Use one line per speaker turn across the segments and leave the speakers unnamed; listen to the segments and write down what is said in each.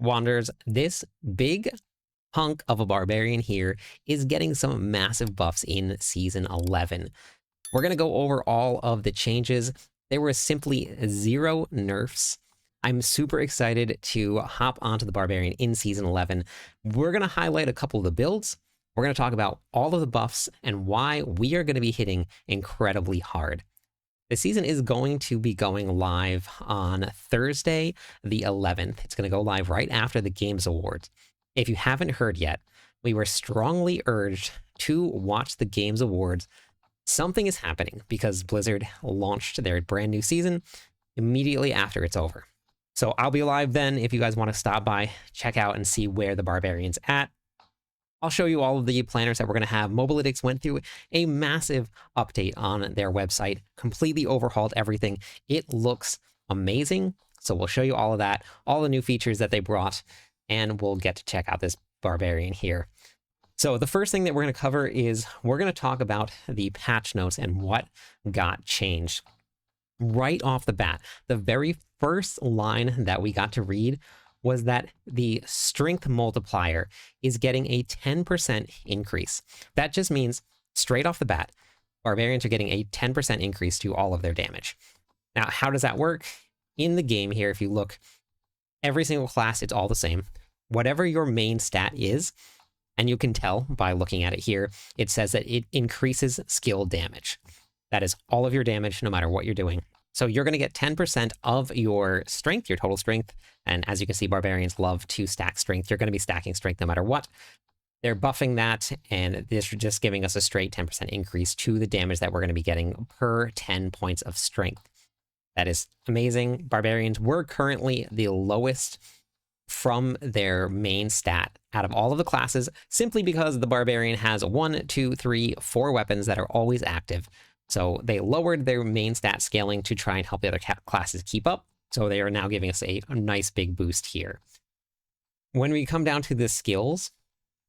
Wanderers, this big hunk of a barbarian here is getting some massive buffs in Season 11. We're going to go over all of the changes. There were simply 0 nerfs. I'm super excited to hop onto the Barbarian in Season 11. We're going to highlight a couple of the builds. We're going to talk about all of the buffs and why we are going to be hitting incredibly hard. The season is going to be going live on Thursday, the 11th. It's going to go live right after the Games Awards. If you haven't heard yet, we were strongly urged to watch the Games Awards. Something is happening because Blizzard launched their brand new season immediately after it's over. So I'll be live then if you guys want to stop by, check out and see where the Barbarian's at. I'll show you all of the planners that we're going to have. Mobalytics went through a massive update on their website, completely overhauled everything. It looks amazing. So we'll show you all of that, all the new features that they brought, and we'll get to check out this Barbarian here. So the first thing that we're going to cover is we're going to talk about the patch notes and what got changed. Right off the bat, the very first line that we got to read was that the strength multiplier is getting a 10% increase. That just means, straight off the bat, Barbarians are getting a 10% increase to all of their damage. Now, how does that work? In the game here, if you look, every single class, it's all the same. Whatever your main stat is, and you can tell by looking at it here, it says that it increases skill damage. That is all of your damage, no matter what you're doing. So you're going to get 10% of your strength, your total strength. And as you can see, Barbarians love to stack strength. You're going to be stacking strength no matter what. They're buffing that, and this is just giving us a straight 10% increase to the damage that we're going to be getting per 10 points of strength. That is amazing. Barbarians were currently the lowest from their main stat out of all of the classes, simply because the Barbarian has 1, 2, 3, 4 weapons that are always active. So they lowered their main stat scaling to try and help the other classes keep up. So they are now giving us a nice big boost here. When we come down to the skills,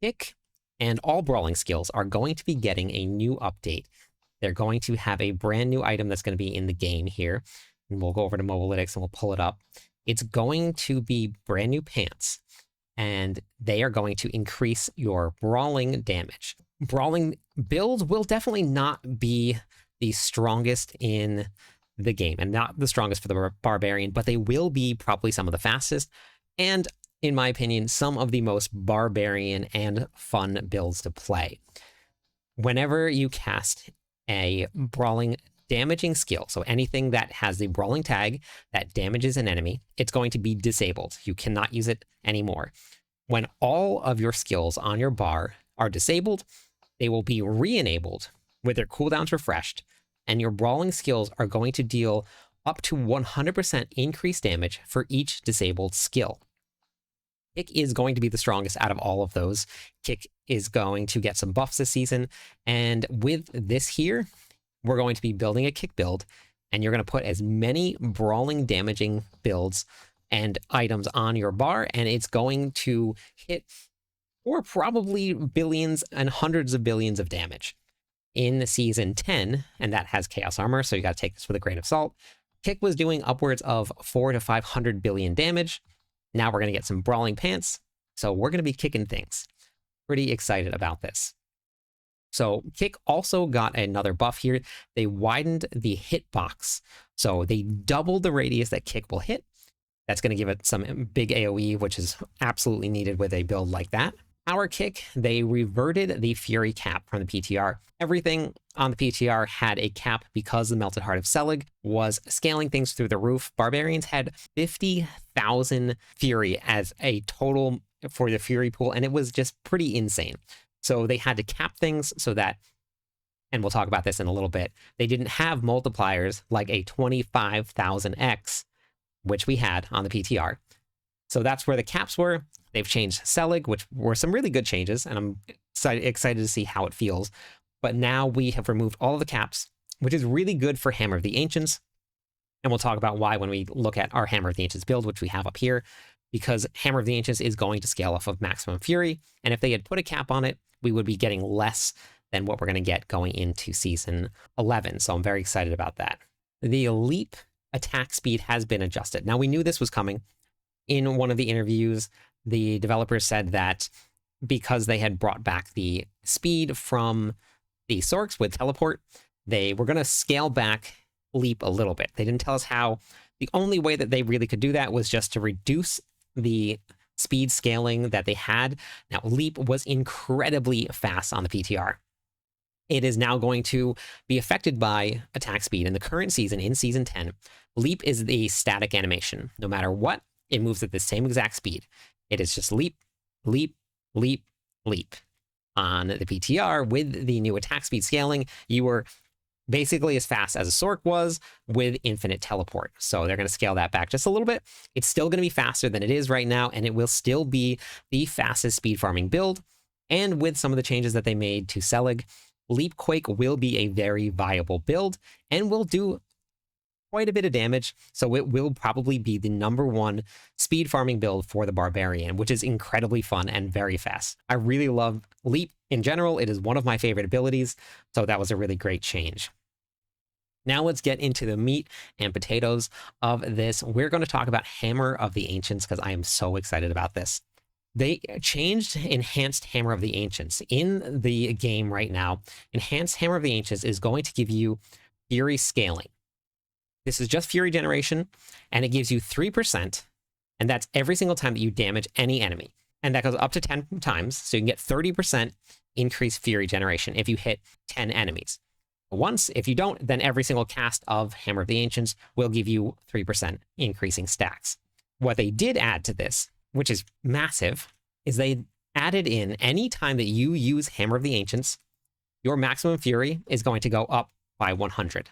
Kick and all brawling skills are going to be getting a new update. They're going to have a brand new item that's going to be in the game here. And we'll go over to Mobalytics and we'll pull it up. It's going to be brand new pants, and they are going to increase your brawling damage. Brawling builds will definitely not be the strongest in the game, and not the strongest for the Barbarian, but they will be probably some of the fastest, and in my opinion, some of the most Barbarian and fun builds to play. Whenever you cast a brawling damaging skill, so anything that has the brawling tag that damages an enemy, it's going to be disabled. You cannot use it anymore. When all of your skills on your bar are disabled, they will be re-enabled with their cooldowns refreshed, and your brawling skills are going to deal up to 100% increased damage for each disabled skill. Kick is going to be the strongest out of all of those. Kick is going to get some buffs this season, and with this here, we're going to be building a Kick build, and you're going to put as many brawling damaging builds and items on your bar, and it's going to hit or probably billions and hundreds of billions of damage. In Season 10, and that has Chaos Armor, so you got to take this with a grain of salt, Kick was doing upwards of 400 to 500 billion damage. Now we're going to get some brawling pants, so we're going to be kicking things. Pretty excited about this. So Kick also got another buff here. They widened the hitbox, so they doubled the radius that Kick will hit. That's going to give it some big AoE, which is absolutely needed with a build like that. Our Kick, they reverted the Fury cap from the PTR. Everything on the PTR had a cap because the Melted Heart of Selig was scaling things through the roof. Barbarians had 50,000 Fury as a total for the Fury pool, and it was just pretty insane. So they had to cap things so that, and we'll talk about this in a little bit, they didn't have multipliers like a 25,000x, which we had on the PTR. So that's where the caps were. They've changed Selig, which were some really good changes, and I'm excited to see how it feels. But now we have removed all of the caps, which is really good for Hammer of the Ancients. And we'll talk about why when we look at our Hammer of the Ancients build, which we have up here, because Hammer of the Ancients is going to scale off of maximum Fury. And if they had put a cap on it, we would be getting less than what we're going to get going into Season 11. So I'm very excited about that. The leap attack speed has been adjusted. Now, we knew this was coming. In one of the interviews, the developers said that because they had brought back the speed from the Sorks with teleport, they were going to scale back Leap a little bit. They didn't tell us how. The only way that they really could do that was just to reduce the speed scaling that they had. Now, Leap was incredibly fast on the PTR. It is now going to be affected by attack speed. In the current season, in Season 10, Leap is the static animation. No matter what, it moves at the same exact speed. It is just leap, leap, leap, leap. On the PTR, with the new attack speed scaling, you were basically as fast as a Sork was with infinite teleport. So they're going to scale that back just a little bit. It's still going to be faster than it is right now, and it will still be the fastest speed farming build. And with some of the changes that they made to Selig, Leapquake will be a very viable build and will do quite a bit of damage, so it will probably be the #1 speed farming build for the Barbarian, which is incredibly fun and very fast. I really love Leap in general. It is one of my favorite abilities, so that was a really great change. Now let's get into the meat and potatoes of this. We're going to talk about Hammer of the Ancients because I am so excited about this. They changed Enhanced Hammer of the Ancients. In the game right now, Enhanced Hammer of the Ancients is going to give you Fury scaling. This is just Fury generation, and it gives you 3%, and that's every single time that you damage any enemy. And that goes up to 10 times, so you can get 30% increased Fury generation if you hit 10 enemies. Once, if you don't, then every single cast of Hammer of the Ancients will give you 3% increasing stacks. What they did add to this, which is massive, is they added in any time that you use Hammer of the Ancients, your maximum Fury is going to go up by 100.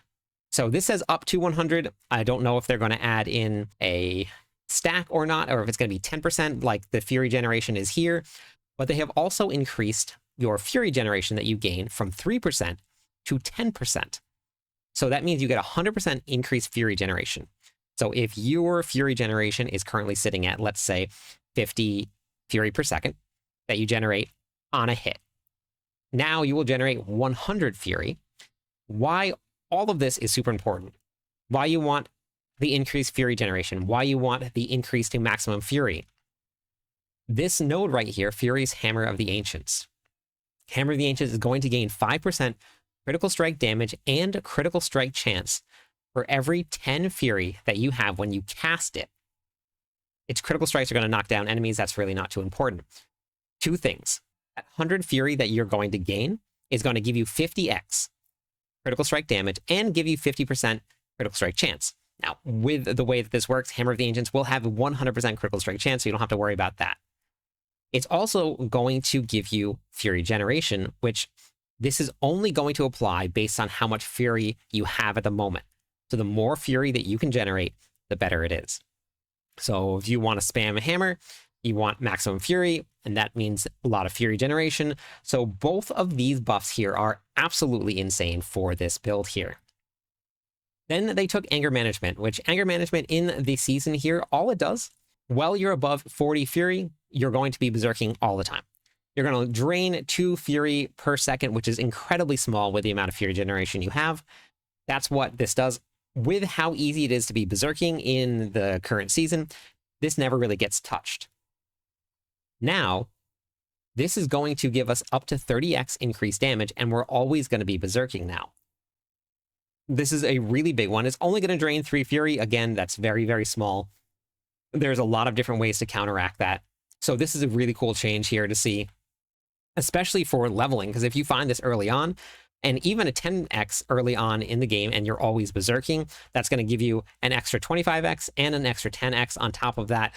So this says up to 100. I don't know if they're going to add in a stack or not, or if it's going to be 10% like the Fury generation is here. But they have also increased your Fury generation that you gain from 3% to 10%. So that means you get 100% increased Fury generation. So if your Fury generation is currently sitting at, let's say, 50 Fury per second that you generate on a hit, now you will generate 100 Fury. Why all of this is super important? Why you want the increased Fury generation? Why you want the increase to maximum Fury? This node right here, Fury's Hammer of the Ancients. Hammer of the Ancients is going to gain 5% critical strike damage and critical strike chance for every 10 Fury that you have when you cast it. Its critical strikes are going to knock down enemies. That's really not too important. Two things. That 100 Fury that you're going to gain is going to give you 50x critical strike damage and give you 50% critical strike chance. Now, with the way that this works, Hammer of the Ancients will have 100% critical strike chance, so you don't have to worry about that. It's also going to give you Fury generation, which this is only going to apply based on how much Fury you have at the moment. So the more Fury that you can generate, the better it is. So if you want to spam a hammer, you want maximum Fury, and that means a lot of Fury generation. So both of these buffs here are absolutely insane for this build here. Then they took Anger Management, which Anger Management in the season here, all it does, while you're above 40 Fury, you're going to be berserking all the time. You're going to drain 2 Fury per second, which is incredibly small with the amount of Fury generation you have. That's what this does. With how easy it is to be berserking in the current season, this never really gets touched. Now, this is going to give us up to 30x increased damage, and we're always going to be berserking now. This is a really big one. It's only going to drain 3 Fury. Again, that's very, very small. There's a lot of different ways to counteract that. So this is a really cool change here to see, especially for leveling, because if you find this early on, and even a 10x early on in the game, and you're always berserking, that's going to give you an extra 25x and an extra 10x on top of that.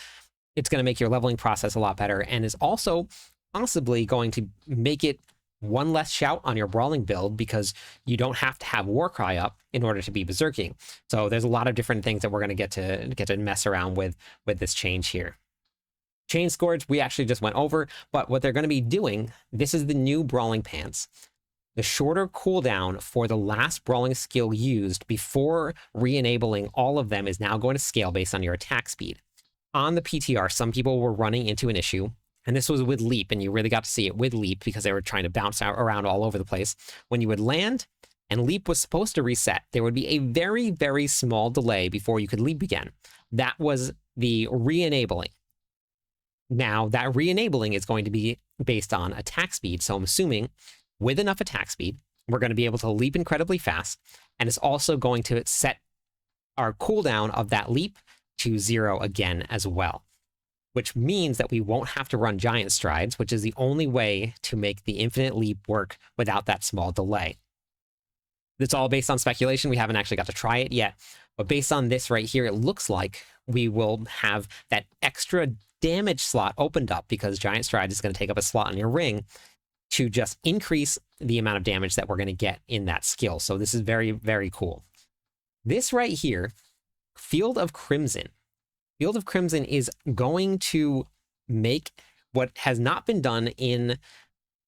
It's going to make your leveling process a lot better, and is also possibly going to make it one less shout on your brawling build, because you don't have to have Warcry up in order to be berserking. So there's a lot of different things that we're going to get to mess around with this change here. Chain Scourge, we actually just went over, but what they're going to be doing, this is the new Brawling Pants. The shorter cooldown for the last brawling skill used before re-enabling all of them is now going to scale based on your attack speed. On the PTR, some people were running into an issue, and this was with Leap, and you really got to see it with Leap because they were trying to bounce around all over the place. When you would land and Leap was supposed to reset, there would be a very, very small delay before you could Leap again. that was the re-enabling. Now, that re-enabling is going to be based on attack speed. So I'm assuming with enough attack speed, we're going to be able to leap incredibly fast. And it's also going to set our cooldown of that leap to 0 again as well, which means that we won't have to run giant strides, which is the only way to make the infinite leap work without that small delay. It's all based on speculation. We haven't actually got to try it yet, but based on this right here, it looks like we will have that extra damage slot opened up because giant stride is going to take up a slot in your ring to just increase the amount of damage that we're going to get in that skill. So this is very, very cool. This right here, Field of Crimson. Field of Crimson is going to make what has not been done in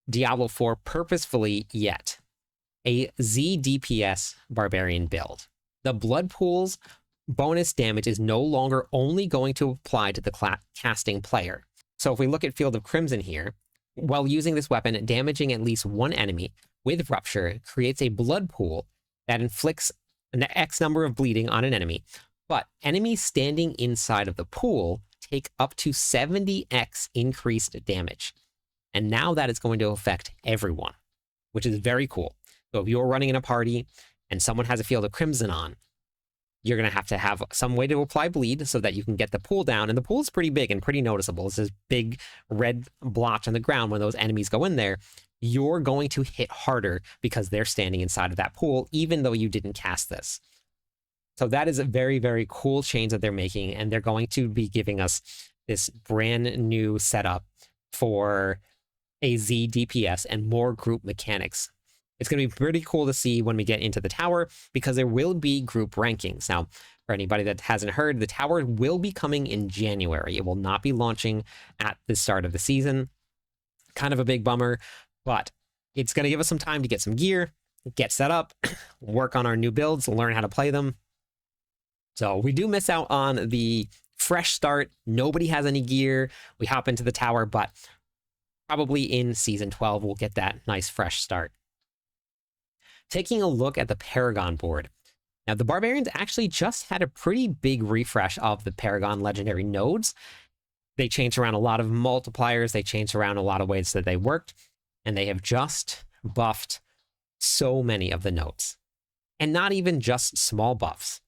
Diablo 4 purposefully yet. A Z DPS Barbarian build. The Blood Pool's bonus damage is no longer only going to apply to the casting player. So if we look at Field of Crimson here, while using this weapon, damaging at least one enemy with Rupture creates a blood pool that inflicts an X number of bleeding on an enemy, but enemies standing inside of the pool take up to 70x increased damage. And now that is going to affect everyone, which is very cool. So if you're running in a party and someone has a Field of Crimson on, you're going to have some way to apply bleed so that you can get the pool down. And the pool is pretty big and pretty noticeable. It's this big red blotch on the ground. When those enemies go in there, you're going to hit harder because they're standing inside of that pool, even though you didn't cast this. So that is a very, very cool change that they're making. And they're going to be giving us this brand new setup for a Z DPS and more group mechanics. It's going to be pretty cool to see when we get into the tower, because there will be group rankings. Now, for anybody that hasn't heard, the tower will be coming in January. It will not be launching at the start of the season. Kind of a big bummer, but it's going to give us some time to get some gear, get set up, work on our new builds, learn how to play them. So we do miss out on the fresh start. Nobody has any gear. We hop into the tower, but probably in Season 12, we'll get that nice fresh start. Taking a look at the Paragon board. Now, the Barbarians actually just had a pretty big refresh of the Paragon legendary nodes. They changed around a lot of multipliers. They changed around a lot of ways that they worked, and they have just buffed so many of the nodes. And not even just small buffs.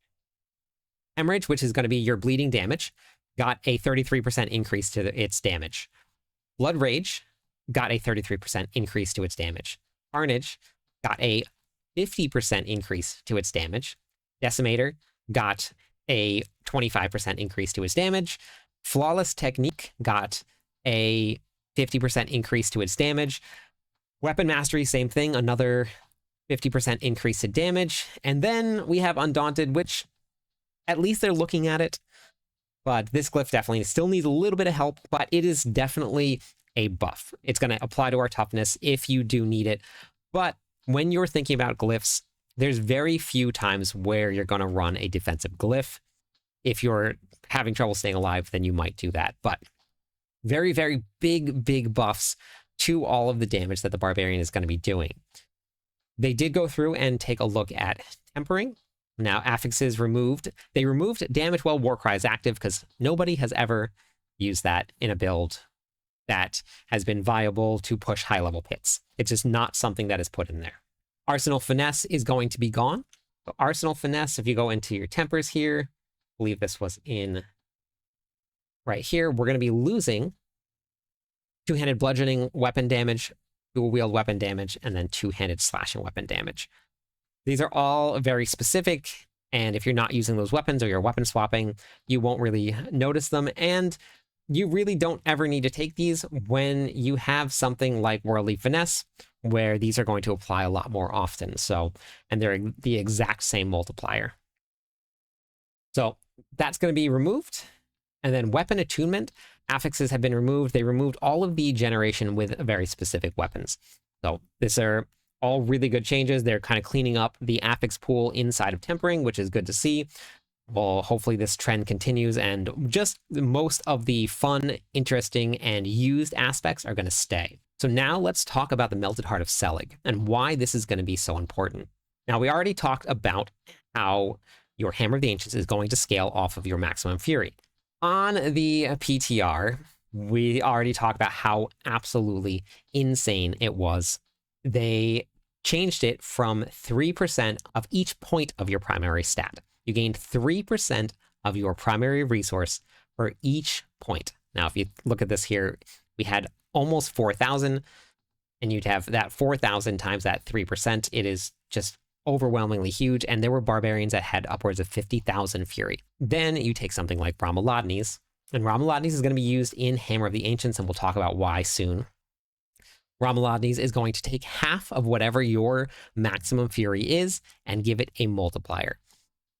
Hemorrhage, which is going to be your bleeding damage, got a 33% increase to its damage. Blood Rage got a 33% increase to its damage. Carnage got a 50% increase to its damage. Decimator got a 25% increase to its damage. Flawless Technique got a 50% increase to its damage. Weapon Mastery, same thing, another 50% increase to damage. And then we have Undaunted, which at least they're looking at it. But this glyph definitely still needs a little bit of help, but it is definitely a buff. It's going to apply to our toughness if you do need it. But when you're thinking about glyphs, there's very few times where you're going to run a defensive glyph. If you're having trouble staying alive, then you might do that. But very, very big buffs to all of the damage that the Barbarian is going to be doing. They did go through and take a look at tempering. Now, affixes removed. They removed damage while Warcry is active because nobody has ever used that in a build that has been viable to push high-level pits. It's just not something that is put in there. Arsenal Finesse is going to be gone. So Arsenal Finesse, if you go into your tempers here, I believe this was in right here, we're going to be losing two-handed bludgeoning weapon damage, dual-wield weapon damage, and then two-handed slashing weapon damage. These are all very specific, and if you're not using those weapons or you're weapon swapping, you won't really notice them, and you really don't ever need to take these when you have something like Worldly Finesse, where these are going to apply a lot more often. So, and they're the exact same multiplier. So that's going to be removed. And then weapon attunement, affixes have been removed. They removed all of the generation with very specific weapons. So these are all really good changes. They're kind of cleaning up the affix pool inside of tempering, which is good to see. Well, hopefully this trend continues, and just most of the fun, interesting, and used aspects are going to stay. So now let's talk about the Melted Heart of Selig and why this is going to be so important. Now, we already talked about how your Hammer of the Ancients is going to scale off of your maximum fury. On the PTR, we already talked about how absolutely insane it was. They changed it from 3% of each point of your primary stat. You gained 3% of your primary resource for each point. Now, if you look at this here, we had almost 4,000, and you'd have that 4,000 times that 3%. It is just overwhelmingly huge, and there were barbarians that had upwards of 50,000 fury. Then you take something like Ramaladni's, and Ramaladni's is going to be used in Hammer of the Ancients, and we'll talk about why soon. Ramaladni's is going to take half of whatever your maximum fury is and give it a multiplier.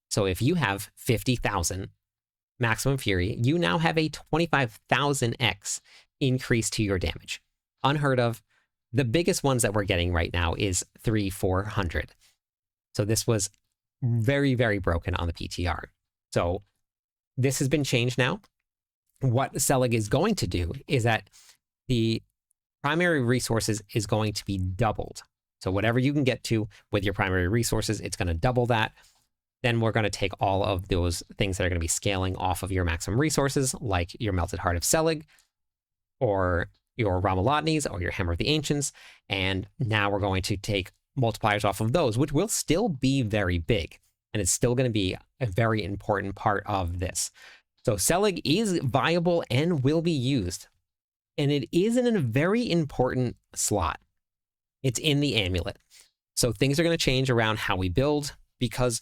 So if you have 50,000 maximum fury, you now have a 25,000x increase to your damage. Unheard of. The biggest ones that we're getting right now is 300-400. So this was very, very broken on the PTR. So this has been changed now. What Selig is going to do is that the primary resources is going to be doubled. So whatever you can get to with your primary resources, it's going to double that. Then we're going to take all of those things that are going to be scaling off of your maximum resources, like your Melted Heart of Selig, or your Ramaladni's, or your Hammer of the Ancients, and now we're going to take multipliers off of those, which will still be very big, and it's still going to be a very important part of this. So Selig is viable and will be used, and it is in a very important slot. It's in the amulet. So things are going to change around how we build, because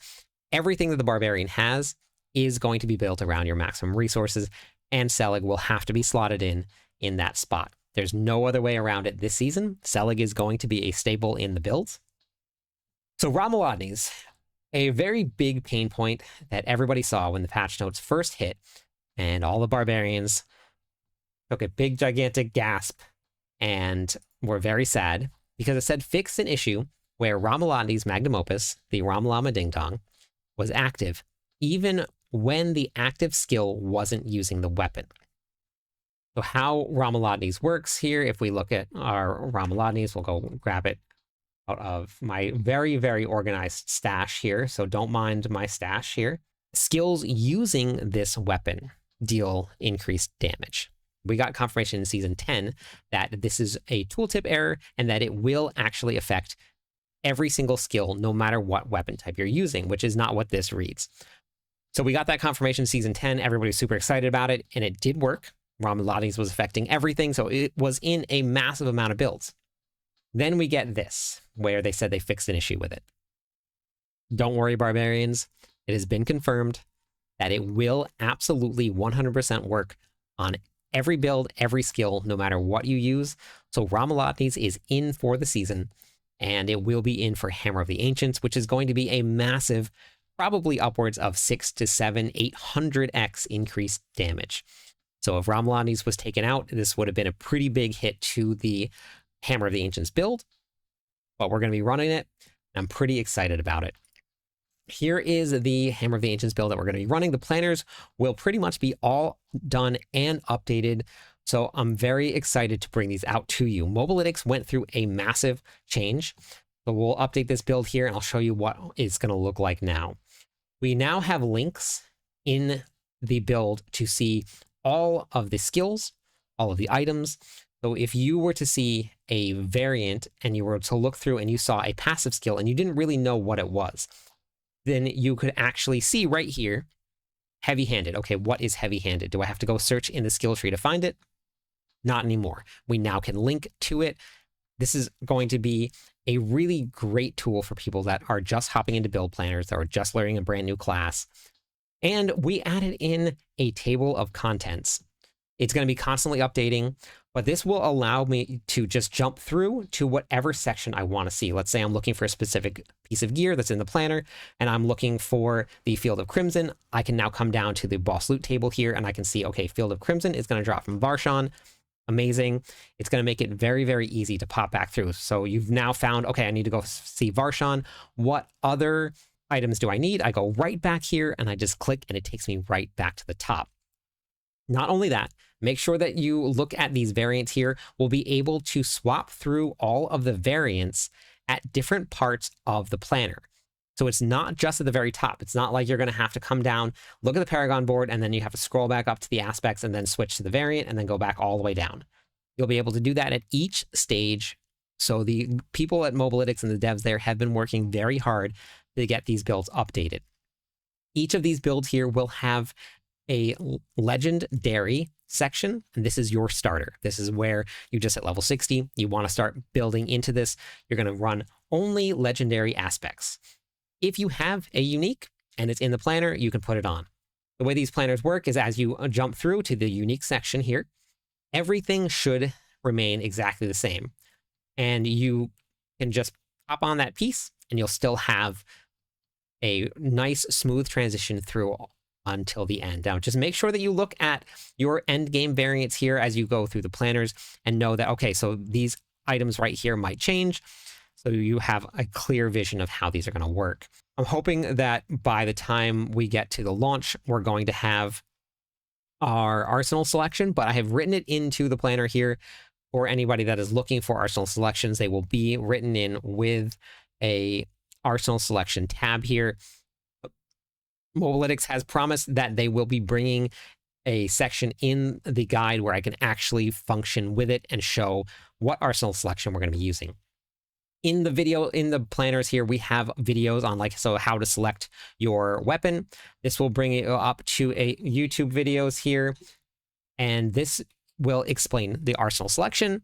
everything that the Barbarian has is going to be built around your maximum resources, and Selig will have to be slotted in that spot. There's no other way around it this season. Selig is going to be a staple in the builds. So Ramaladni's, a very big pain point that everybody saw when the patch notes first hit, and all the Barbarians took a big gigantic gasp and were very sad, because it said fix an issue where Ramaladni's Magnum Opus, the Ramalama Ding Dong, was active even when the active skill wasn't using the weapon. So how Ramaladni's works here, if we look at our Ramaladni's, we'll go grab it out of my very, very organized stash here. So don't mind my stash here. Skills using this weapon deal increased damage. We got confirmation in Season 10 that this is a tooltip error and that it will actually affect every single skill, no matter what weapon type you're using, which is not what this reads. So we got that confirmation in Season 10. Everybody's super excited about it, and it did work. Ramaladni's was affecting everything, so it was in a massive amount of builds. Then we get this, where they said they fixed an issue with it. Don't worry, Barbarians. It has been confirmed that it will absolutely 100% work on every build, every skill, no matter what you use. So Ramaladni's is in for the season, and it will be in for Hammer of the Ancients, which is going to be a massive, probably upwards of 600 to 800x increased damage. So if Ramaladni's was taken out, this would have been a pretty big hit to the Hammer of the Ancients build, but we're going to be running it. I'm pretty excited about it. Here is the Hammer of the Ancients build that we're going to be running. The planners will pretty much be all done and updated, so I'm very excited to bring these out to you. Mobalytics went through a massive change, so we'll update this build here, and I'll show you what it's going to look like now. We now have links in the build to see all of the skills, all of the items. So if you were to see a variant and you were to look through and you saw a passive skill and you didn't really know what it was, then you could actually see right here, heavy-handed. Okay, what is heavy-handed? Do I have to go search in the skill tree to find it? Not anymore. We now can link to it. This is going to be a really great tool for people that are just hopping into build planners, that are just learning a brand new class. And we added in a table of contents. It's going to be constantly updating, but this will allow me to just jump through to whatever section I want to see. Let's say I'm looking for a specific piece of gear that's in the planner, and I'm looking for the Field of Crimson. I can now come down to the boss loot table here, and I can see, okay, Field of Crimson is going to drop from Varshan. Amazing. It's going to make it very, very easy to pop back through. So you've now found, okay, I need to go see Varshan. What other items do I need? I go right back here and I just click and it takes me right back to the top. Not only that, make sure that you look at these variants here. We'll be able to swap through all of the variants at different parts of the planner. So it's not just at the very top. It's not like you're going to have to come down, look at the Paragon board, and then you have to scroll back up to the aspects and then switch to the variant and then go back all the way down. You'll be able to do that at each stage. So the people at Mobalytics and the devs there have been working very hard to get these builds updated. Each of these builds here will have a legendary section, and this is your starter. This is where you just at level 60, you want to start building into this. You're going to run only legendary aspects. If you have a unique and it's in the planner, you can put it on. The way these planners work is as you jump through to the unique section here, everything should remain exactly the same. And you can just pop on that piece and you'll still have a nice smooth transition through until the end. Now, just make sure that you look at your end game variants here as you go through the planners and know that, okay, so these items right here might change. So you have a clear vision of how these are going to work. I'm hoping that by the time we get to the launch, we're going to have our arsenal selection, but I have written it into the planner here for anybody that is looking for arsenal selections. They will be written in with a arsenal selection tab here. Mobalytics has promised that they will be bringing a section in the guide where I can actually function with it and show what arsenal selection we're going to be using. In the video, in the planners here, we have videos on how to select your weapon. This will bring it up to a YouTube videos here. And this will explain the arsenal selection,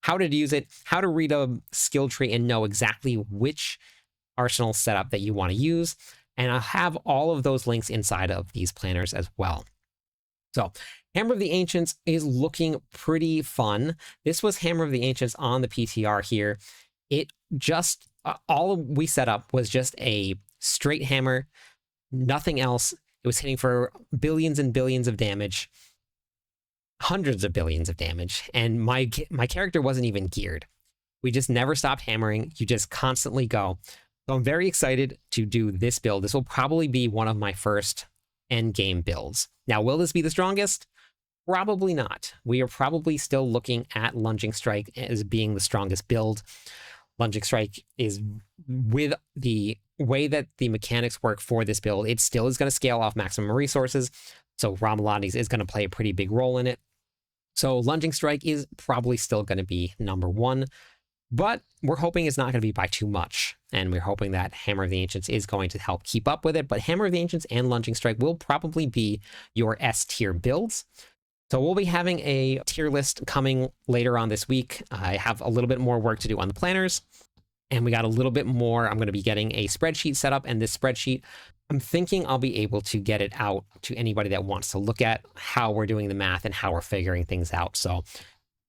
how to use it, how to read a skill tree and know exactly which arsenal setup that you want to use. And I'll have all of those links inside of these planners as well. So Hammer of the Ancients is looking pretty fun. This was Hammer of the Ancients on the PTR here. It just, all we set up was just a straight hammer, nothing else. It was hitting for billions and billions of damage, hundreds of billions of damage. And my character wasn't even geared. We just never stopped hammering. You just constantly go. So I'm very excited to do this build. This will probably be one of my first end game builds. Now, will this be the strongest? Probably not. We are probably still looking at Lunging Strike as being the strongest build. Lunging Strike is, with the way that the mechanics work for this build, it still is going to scale off maximum resources. So Ramaladni is going to play a pretty big role in it. So Lunging Strike is probably still going to be number one, but we're hoping it's not going to be by too much. And we're hoping that Hammer of the Ancients is going to help keep up with it. But Hammer of the Ancients and Lunging Strike will probably be your S tier builds. So we'll be having a tier list coming later on this week. I have a little bit more work to do on the planners, and we got a little bit more. I'm going to be getting a spreadsheet set up, and this spreadsheet, I'm thinking I'll be able to get it out to anybody that wants to look at how we're doing the math and how we're figuring things out. So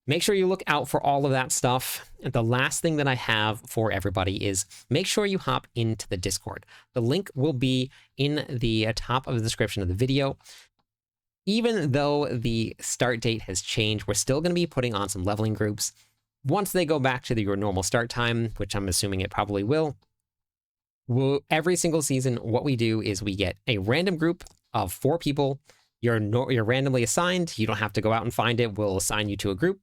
make sure you look out for all of that stuff. And the last thing that I have for everybody is make sure you hop into the Discord. The link will be in the top of the description of the video. Even though the start date has changed, we're still going to be putting on some leveling groups. Once they go back to your normal start time, which I'm assuming it probably will, every single season, what we do is we get a random group of 4 people. You're randomly assigned. You don't have to go out and find it. We'll assign you to a group.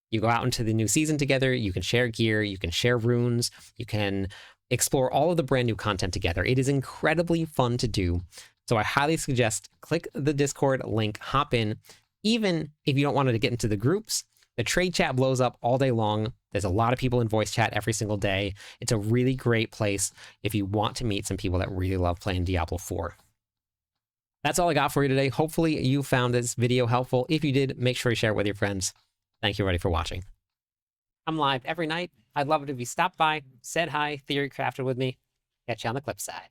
You go out into the new season together. You can share gear. You can share runes. You can explore all of the brand new content together. It is incredibly fun to do. So I highly suggest click the Discord link, hop in. Even if you don't want to get into the groups, the trade chat blows up all day long. There's a lot of people in voice chat every single day. It's a really great place if you want to meet some people that really love playing Diablo 4. That's all I got for you today. Hopefully you found this video helpful. If you did, make sure you share it with your friends. Thank you everybody for watching. I'm live every night. I'd love it if you stopped by, said hi, theory crafted with me. Catch you on the clip side.